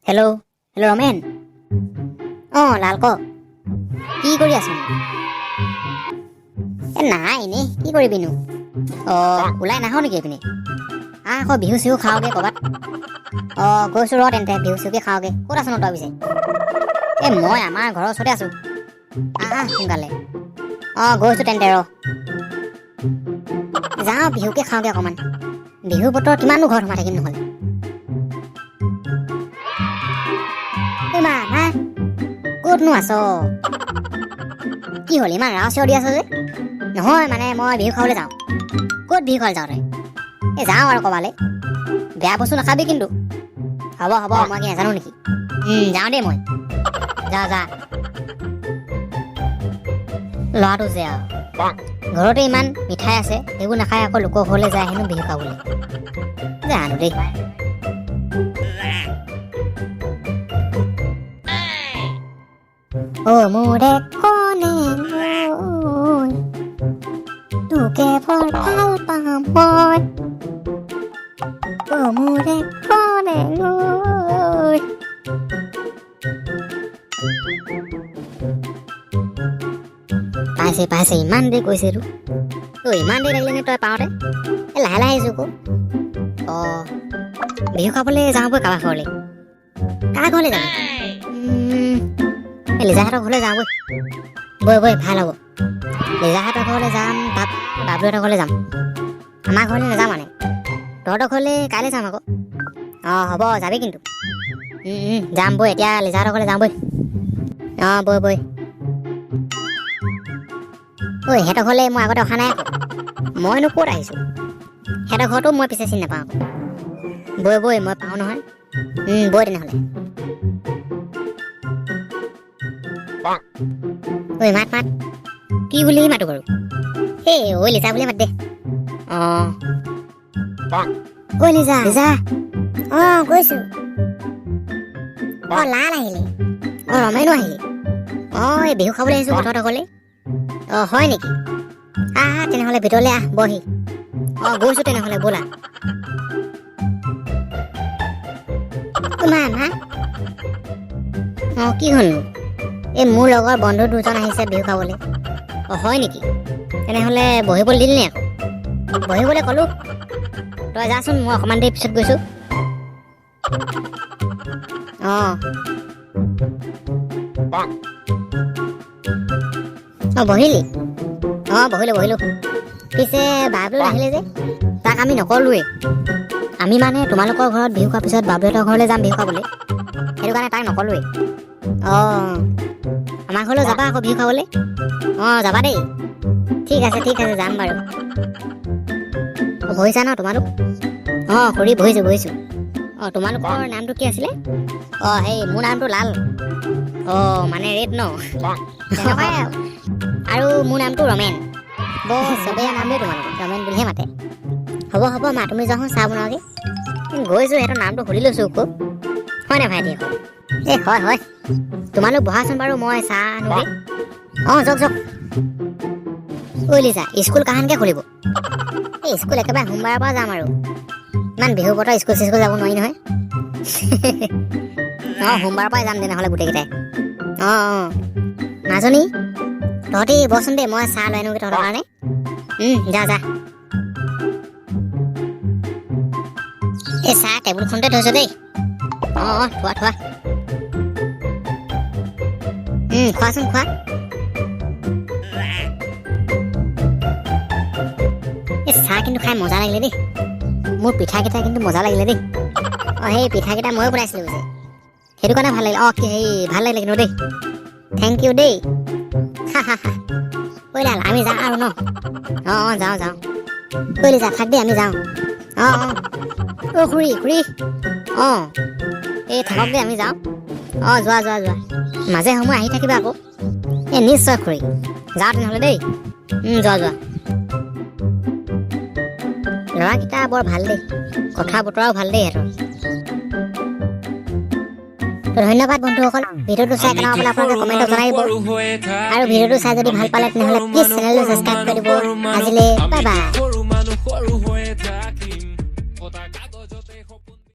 hello' hello' Ramen অঁ লাল ক কি কৰি আছ নাই এনেই কি কৰিবিনো ওলাই নাহ নেকি এইপিনে আকৌ বিহু চিহু খাওঁগে ক'ৰবাত গৈছোঁ ৰ তেন্তে বিহু চিহুকে খাওঁগে ক'ত আছ তই পিছে মই আমাৰ ঘৰৰ ওচৰতে আছোঁ সোনকালে গৈছোঁ তেন্তে ৰ যাওঁ বিহুকে খাওঁগে অকণমান বিহু বতৰ কিমাননো ঘৰত সোমাই থাকিম নহ'লে মা ক'তনো আছ কি হ'ল ইমান ৰাও চিঞৰ দি আছ যে নহয় মানে মই বিহু খাবলৈ যাওঁ ক'ত বিহু খাবলৈ যাওঁ তই যাওঁ আৰু ক'বালৈ বেয়া বস্তু নাখাবি কিন্তু হ'ব হ'ব মই কি নাজানো নেকি যাওঁ দেই মই যা ল'ৰাটো যে আৰু ঘৰতে ইমান মিঠাই আছে সেইবোৰ নাখায় আকৌ লোকৰ ঘৰলৈ যায় হেনো বিহু খাবলৈ জানো দেই মোৰে কনে লৈ তোকে বৰ ভাল পাম মই মোৰে কনে লৈ পাইছে ইমান দেৰি কৈছেতো ইমান দেৰি লাগিলে নে তই পাওঁতে লাহে লাহে আহিছোঁ আকৌ বিহু খাবলৈ যাওঁ বৈ কাৰোবাৰ ঘৰলৈ কাৰ ঘৰলৈ যাম লিজাহঁতৰ ঘৰলৈ যাওঁ বৈ ভাল হ'ব লিজাহঁতৰ ঘৰলৈ যাম তাত বাবুহঁতৰ ঘৰলৈ যাম আমাৰ ঘৰলৈ নাযাওঁ মানে তহঁতৰ ঘৰলৈ কাইলৈ যাম আকৌ হ'ব যাবি কিন্তু যাম বৈ এতিয়া লিজাহঁতৰ ঘৰলৈ যাওঁ বৈ সিহঁতৰ ঘৰলৈ মই আগতে অহা নাই আকৌ মইনো ক'ত আহিছোঁ সিহঁতৰ ঘৰতো মই পিছে চিনি নাপাওঁ বৈ মই পাওঁ নহয় বৈ তেনেহ'লে মাত কি বুলি মাতো বাৰু লিজা বুলি মাত দে লিজা গৈছোঁ লাল আহিলে ৰমেনো আহিলে এই বিহু খাবলৈ আহিছোঁ তহঁতৰ ঘৰলৈ হয় নেকি তেনেহ'লে ভিতৰলৈ আহ বহি গৈছোঁ তেনেহ'লে ব'লা কি হ'লনো মোৰ লগৰ বন্ধু দুজন আহিছে বিহু খাবলৈ হয় নেকি তেনেহ'লে বহিবলৈ দিলি নে আকৌ বহিবলৈ ক'লোঁ তই যাচোন মই অকণমান দেৰি পিছত গৈছোঁ বহিলি বহিলোঁ পিছে বাবলু আহিলে যে তাক আমি নকলোৱেই আমি মানে তোমালোকৰ ঘৰত বিহু খোৱাৰ পিছত বাবুহঁতৰ ঘৰলৈ যাম বিহু খাবলৈ সেইটো কাৰণে তাক নকলোৱেই আমাৰ ঘৰলৈ যাবা আকৌ বিহু খাবলৈ যাবা দেই ঠিক আছে যাম বাৰু বহিছা ন তোমালোক খুৰী বহিছোঁ তোমালোকৰ নামটো কি আছিলে মোৰ নামটো লাল মানে ৰেড ন তেনেকুৱাই আৰু মোৰ নামটো ৰমেন চবেই নাম দেই তোমালোক ৰমেন বুলিহে মাতে হ'ব মা তুমি যাওঁ চাহ বনাওঁগৈ গৈছোঁ সিহঁতৰ নামটো সুধি লৈছোঁ খুব হয় নাই ভাইটি হয় তোমালোক বহাচোন বাৰু মই চাহ আনোগৈ যাওক লিজা স্কুল কাহানিকৈ খুলিব স্কুল একেবাৰে সোমবাৰৰ পৰা যাম আৰু ইমান বিহু বতৰ স্কুল চিস্কুল যাব নোৱাৰি নহয় সোমবাৰৰ পৰাই যাম তেনেহ'লে গোটেইকেইটাই মাজনী তহঁতি বচোন দেই মই চাহ লৈ আনোগৈ তহঁতৰ কাৰণে যা এই চাহ টেবুলখনতে থৈছোঁ দেই থোৱা খোৱাচোন খোৱা এই চাহ কিন্তু খাই মজা লাগিলে দেই মোৰ পিঠাকেইটা কিন্তু মজা লাগিলে দেই সেই পিঠাকেইটা ময়ো বনাইছিলোঁ পিছে সেইটো কাৰণে ভাল লাগিলে ভাল লাগিলে কিন্তু দেই থেংক ইউ দেই লাল আমি যাওঁ আৰু ন যাওঁ লিজা থাক দেই আমি যাওঁ খুৰী এই থাকক দেই আমি যাওঁ যোৱা মাজে সময় আহি থাকিবা আকৌ নিশ্চয় খুৰী যাওঁ তেনেহ'লে দেই যোৱা ল'ৰাকেইটা বৰ ভাল দেই কথা বতৰাও ভাল দেই সিহঁতৰ ধন্যবাদ বন্ধুসকল ভিডিঅ'টো চাই কেনেকুৱা পালে আপোনালোকে কমেণ্টত জনাই দিব আৰু ভিডিঅ'টো চাই যদি ভাল পালে তেনেহ'লে প্লিজ চেনেলটো ছাবস্ক্ৰাইব কৰি দিব আজিলৈ বাই বাই